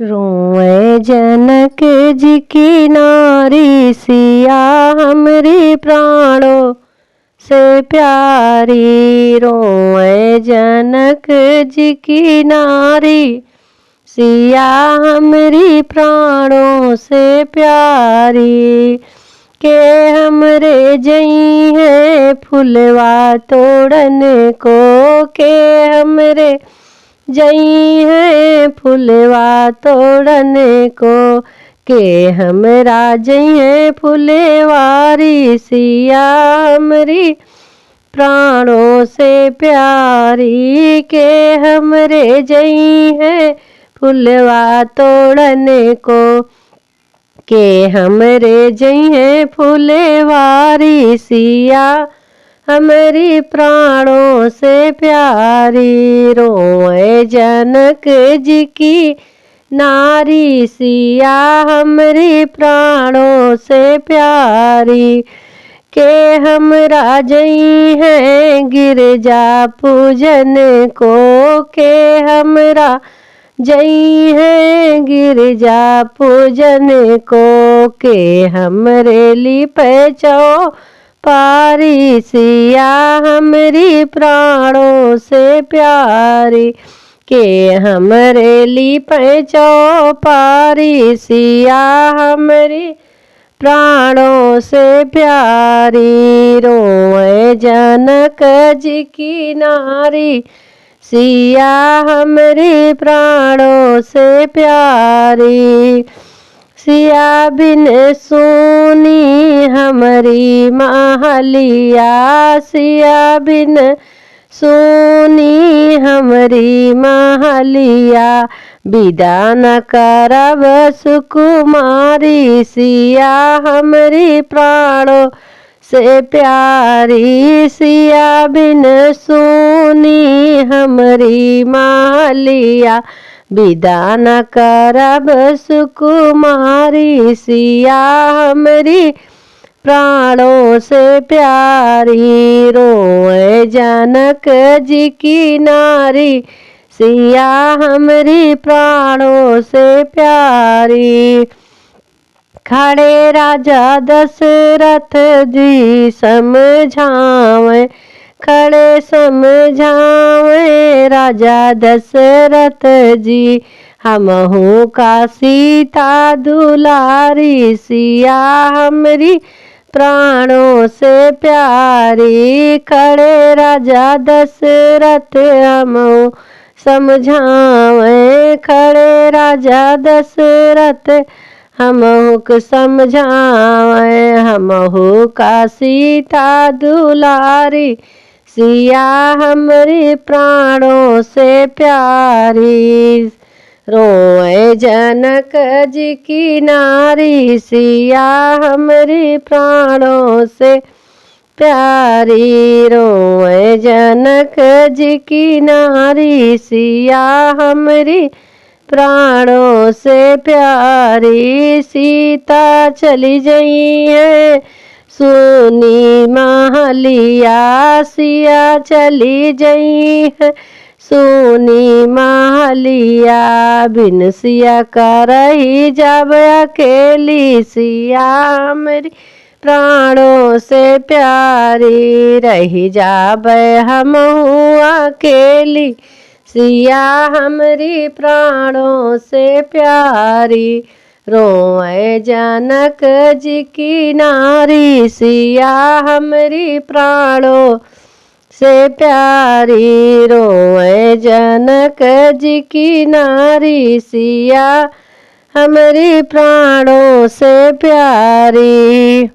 रोए जनक जी की नारी, सिया हमरी प्राणों से प्यारी। रोए जनक जी की नारी, सिया हमरी प्राणों से प्यारी। के हमरे जई है फुलवा तोड़न को, के हमरे जई है फुलवा तोड़न को, के हमरा जई है फुलवारी। सिया हमरी प्राणों से प्यारी, के हमरे जई है फुलवा तोड़न को, के हमरे जई है फुलवारी। सिया हमरी प्राणों से प्यारी। रोए जनक जी की नारी, सिया हमरी प्राणों से प्यारी। के हमरा जई है गिरजा पूजन को, के हमरा जई है गिरजा पूजन को, के हमरे लिपै चौपारी। सिया हमरी प्राणों से प्यारी, के हमरे लिपै चौपारी। सिया हमरी प्राणों से प्यारी। रोए जनक जी की नारी, सिया हमरी प्राणों से प्यारी। सिया बिन सुनी हमरी महलिया, सिया बिन सुनी हमरी महलिया, विदा न करब सुकुमारी। सिया हमरी प्राणों से प्यारी, सिया बिन सुनी हमरी महलिया, विदा न करब सुकुमारी। सिया हमरी प्राणों से प्यारी। रोए जनक जी की नारी, सिया हमरी प्राणों से प्यारी। खड़े राजा दशरथ जी समझावे, खड़े समझावे राजा दशरथ जी, हमहू का सीता दुलारी। सिया हमरी प्राणों से प्यारी। खड़े राजा दशरथ हमहू समझावे, खड़े राजा दशरथ हमहू समझावे, हमहू का सीता दुलारी। सिया हमरी प्राणों से प्यारी। रोए जनक जी की नारी, सिया हमरी प्राणों से प्यारी। रोए जनक जी की नारी, सिया हमरी प्राणों से प्यारी। सीता चली गई है सुनी महलिया, सिया चली गई है सुनी महलिया, बिन सिया करही जब अकेली। सिया हमरी प्राणों से प्यारी, रही जाबे हमहू अकेली। सिया हमरी प्राणों से प्यारी। रोए जनक जी की नारी, सिया हमरी प्राणों से प्यारी। रोए जनक जी की नारी, सिया हमरी प्राणों से प्यारी।